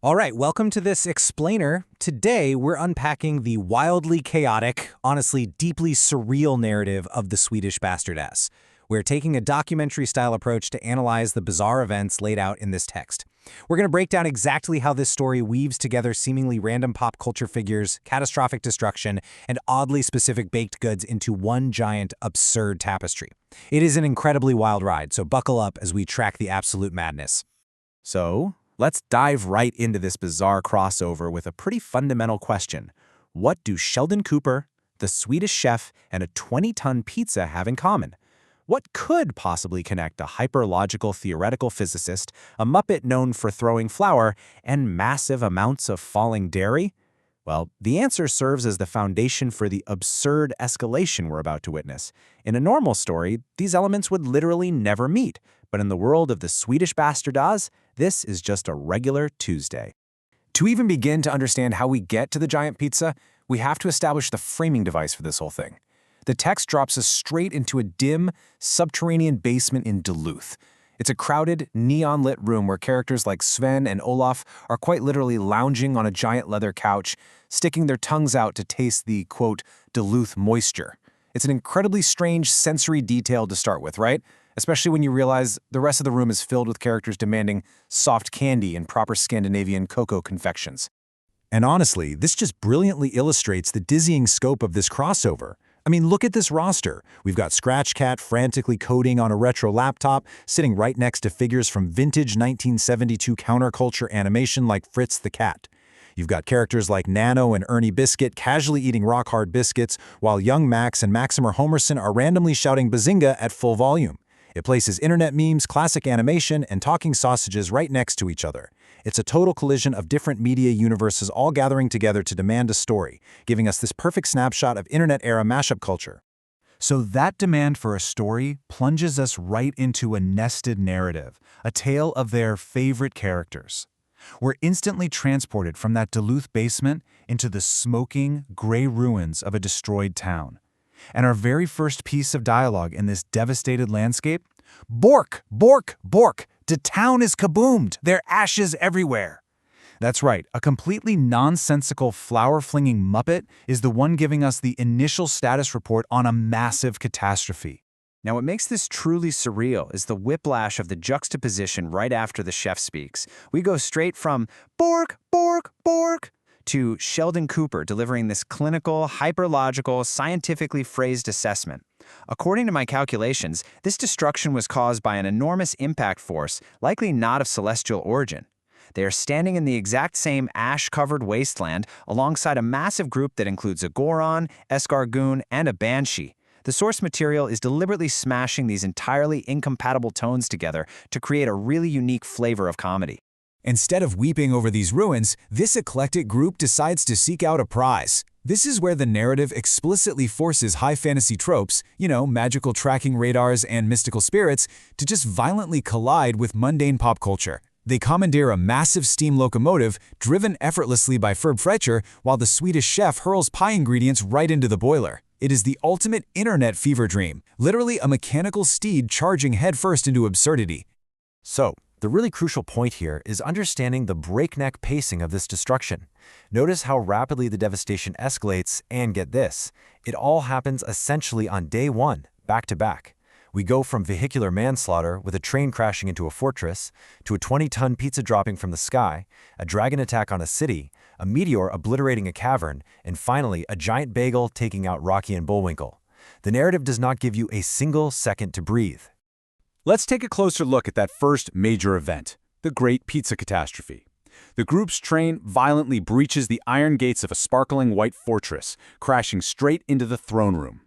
All right, welcome to this explainer. Today, we're unpacking the wildly chaotic, honestly deeply surreal narrative of the Swedish Bastardas. We're taking a documentary-style approach to analyze the bizarre events laid out in this text. We're going to break down exactly how this story weaves together seemingly random pop culture figures, catastrophic destruction, and oddly specific baked goods into one giant, absurd tapestry. It is an incredibly wild ride, so buckle up as we track the absolute madness. So, let's dive right into this bizarre crossover with a pretty fundamental question. What do Sheldon Cooper, the Swedish chef, and a 20-ton pizza have in common? What could possibly connect a hyperlogical theoretical physicist, a Muppet known for throwing flour, and massive amounts of falling dairy? Well, the answer serves as the foundation for the absurd escalation we're about to witness. In a normal story, these elements would literally never meet, but in the world of the Swedish Bastardas, this is just a regular Tuesday. To even begin to understand how we get to the giant pizza, we have to establish the framing device for this whole thing. The text drops us straight into a dim, subterranean basement in Duluth. It's a crowded, neon-lit room where characters like Sven and Olaf are quite literally lounging on a giant leather couch, sticking their tongues out to taste the, quote, Duluth moisture. It's an incredibly strange sensory detail to start with, right? Especially when you realize the rest of the room is filled with characters demanding soft candy and proper Scandinavian cocoa confections. And honestly, this just brilliantly illustrates the dizzying scope of this crossover. I mean, look at this roster. We've got Scratch Cat frantically coding on a retro laptop, sitting right next to figures from vintage 1972 counterculture animation like Fritz the Cat. You've got characters like Nano and Ernie Biscuit casually eating rock-hard biscuits, while young Max and Maximer Homerson are randomly shouting Bazinga at full volume. It places internet memes, classic animation, and talking sausages right next to each other. It's a total collision of different media universes all gathering together to demand a story, giving us this perfect snapshot of internet-era mashup culture. So that demand for a story plunges us right into a nested narrative, a tale of their favorite characters. We're instantly transported from that Duluth basement into the smoking, gray ruins of a destroyed town. And our very first piece of dialogue in this devastated landscape? Bork! Bork! Bork! The town is kaboomed! There are ashes everywhere! That's right, a completely nonsensical flower-flinging Muppet is the one giving us the initial status report on a massive catastrophe. Now, what makes this truly surreal is the whiplash of the juxtaposition right after the chef speaks. We go straight from Bork! Bork! Bork! to Sheldon Cooper delivering this clinical, hyperlogical, scientifically phrased assessment. According to my calculations, this destruction was caused by an enormous impact force, likely not of celestial origin. They are standing in the exact same ash-covered wasteland alongside a massive group that includes a Goron, escargoon, and a banshee. The source material is deliberately smashing these entirely incompatible tones together to create a really unique flavor of comedy. Instead of weeping over these ruins, this eclectic group decides to seek out a prize. This is where the narrative explicitly forces high fantasy tropes, magical tracking radars and mystical spirits, to just violently collide with mundane pop culture. They commandeer a massive steam locomotive driven effortlessly by Ferb Fretcher while the Swedish chef hurls pie ingredients right into the boiler. It is the ultimate internet fever dream, literally a mechanical steed charging headfirst into absurdity. So, the really crucial point here is understanding the breakneck pacing of this destruction. Notice how rapidly the devastation escalates, and get this, it all happens essentially on day one, back to back. We go from vehicular manslaughter with a train crashing into a fortress, to a 20-ton pizza dropping from the sky, a dragon attack on a city, a meteor obliterating a cavern, and finally a giant bagel taking out Rocky and Bullwinkle. The narrative does not give you a single second to breathe. Let's take a closer look at that first major event, the Great Pizza Catastrophe. The group's train violently breaches the iron gates of a sparkling white fortress, crashing straight into the throne room.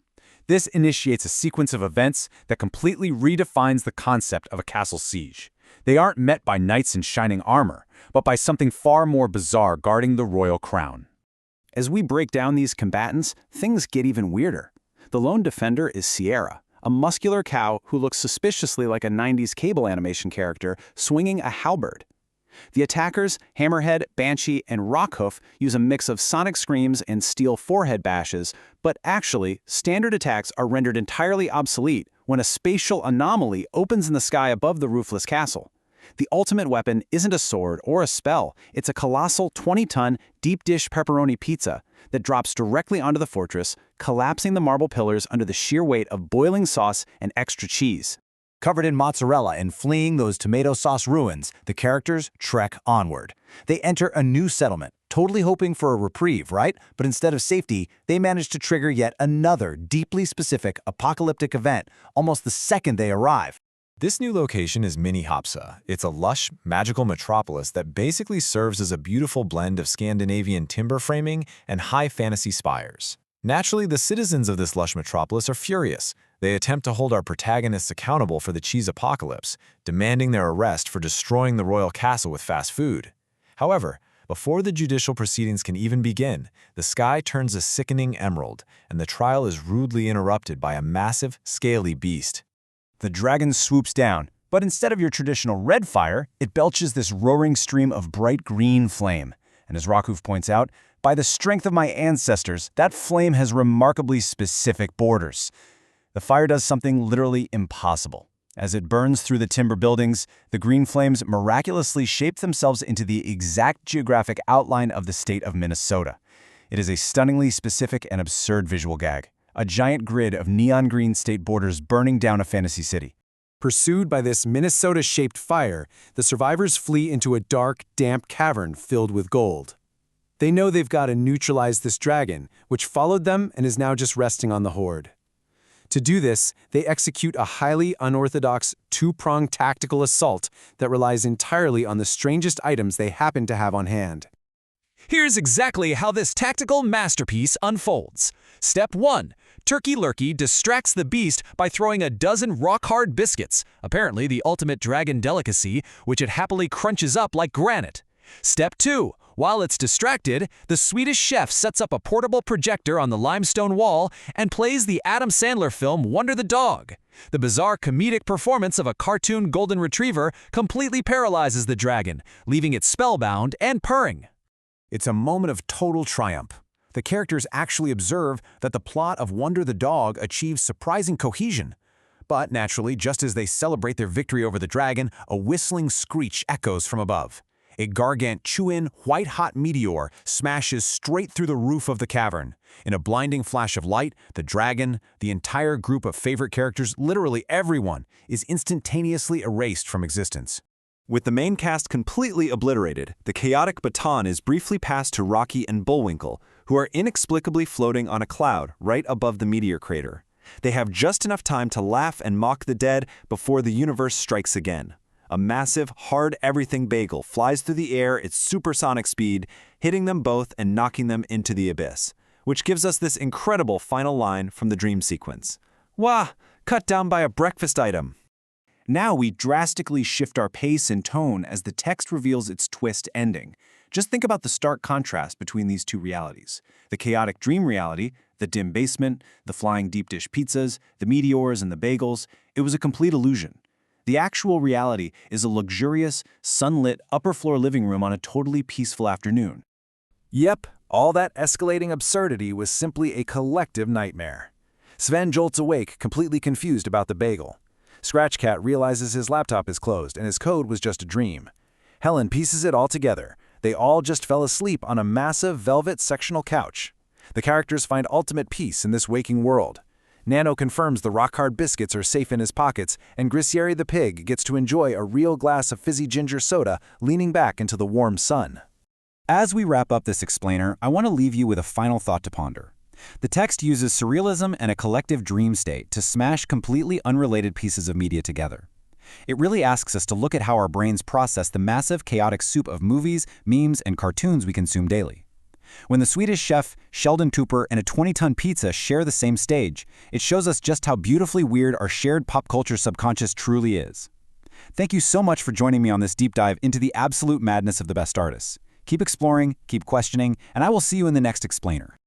This initiates a sequence of events that completely redefines the concept of a castle siege. They aren't met by knights in shining armor, but by something far more bizarre guarding the royal crown. As we break down these combatants, things get even weirder. The lone defender is Sierra, a muscular cow who looks suspiciously like a 90s cable animation character swinging a halberd. The attackers, Hammerhead, Banshee, and Rockhoof, use a mix of sonic screams and steel forehead bashes, but actually, standard attacks are rendered entirely obsolete when a spatial anomaly opens in the sky above the roofless castle. The ultimate weapon isn't a sword or a spell. It's a colossal 20-ton deep dish pepperoni pizza that drops directly onto the fortress, collapsing the marble pillars under the sheer weight of boiling sauce and extra cheese. Covered in mozzarella and fleeing those tomato sauce ruins, the characters trek onward. They enter a new settlement, totally hoping for a reprieve, right? But instead of safety, they manage to trigger yet another deeply specific apocalyptic event almost the second they arrive. This new location is Mini Hopsa. It's a lush, magical metropolis that basically serves as a beautiful blend of Scandinavian timber framing and high fantasy spires. Naturally, the citizens of this lush metropolis are furious. They attempt to hold our protagonists accountable for the cheese apocalypse, demanding their arrest for destroying the royal castle with fast food. However, before the judicial proceedings can even begin, the sky turns a sickening emerald, and the trial is rudely interrupted by a massive, scaly beast. The dragon swoops down, but instead of your traditional red fire, it belches this roaring stream of bright green flame. And as Rakuf points out, by the strength of my ancestors, that flame has remarkably specific borders. The fire does something literally impossible. As it burns through the timber buildings, the green flames miraculously shape themselves into the exact geographic outline of the state of Minnesota. It is a stunningly specific and absurd visual gag. A giant grid of neon green state borders burning down a fantasy city. Pursued by this Minnesota-shaped fire, the survivors flee into a dark, damp cavern filled with gold. They know they've got to neutralize this dragon, which followed them and is now just resting on the horde. To do this, they execute a highly unorthodox, two-pronged tactical assault that relies entirely on the strangest items they happen to have on hand. Here's exactly how this tactical masterpiece unfolds. Step 1. Turkey Lurkey distracts the beast by throwing a dozen rock-hard biscuits, apparently the ultimate dragon delicacy, which it happily crunches up like granite. Step 2. While it's distracted, the Swedish chef sets up a portable projector on the limestone wall and plays the Adam Sandler film Wonder the Dog. The bizarre comedic performance of a cartoon golden retriever completely paralyzes the dragon, leaving it spellbound and purring. It's a moment of total triumph. The characters actually observe that the plot of Wonder the Dog achieves surprising cohesion. But naturally, just as they celebrate their victory over the dragon, a whistling screech echoes from above. A gargantuan, white-hot meteor smashes straight through the roof of the cavern. In a blinding flash of light, the dragon, the entire group of favorite characters, literally everyone, is instantaneously erased from existence. With the main cast completely obliterated, the chaotic baton is briefly passed to Rocky and Bullwinkle, who are inexplicably floating on a cloud right above the meteor crater. They have just enough time to laugh and mock the dead before the universe strikes again. A massive, hard everything bagel flies through the air at supersonic speed, hitting them both and knocking them into the abyss, which gives us this incredible final line from the dream sequence. Wah! Cut down by a breakfast item. Now we drastically shift our pace and tone as the text reveals its twist ending. Just think about the stark contrast between these two realities. The chaotic dream reality, the dim basement, the flying deep dish pizzas, the meteors and the bagels, it was a complete illusion. The actual reality is a luxurious, sunlit upper-floor living room on a totally peaceful afternoon. Yep, all that escalating absurdity was simply a collective nightmare. Sven jolts awake, completely confused about the bagel. Scratch Cat realizes his laptop is closed and his code was just a dream. Helen pieces it all together. They all just fell asleep on a massive velvet sectional couch. The characters find ultimate peace in this waking world. Nano confirms the rock-hard biscuits are safe in his pockets, and Grisieri the pig gets to enjoy a real glass of fizzy ginger soda leaning back into the warm sun. As we wrap up this explainer, I want to leave you with a final thought to ponder. The text uses surrealism and a collective dream state to smash completely unrelated pieces of media together. It really asks us to look at how our brains process the massive, chaotic soup of movies, memes, and cartoons we consume daily. When the Swedish chef, Sheldon Cooper, and a 20-ton pizza share the same stage, it shows us just how beautifully weird our shared pop culture subconscious truly is. Thank you so much for joining me on this deep dive into the absolute madness of the best artists. Keep exploring, keep questioning, and I will see you in the next explainer.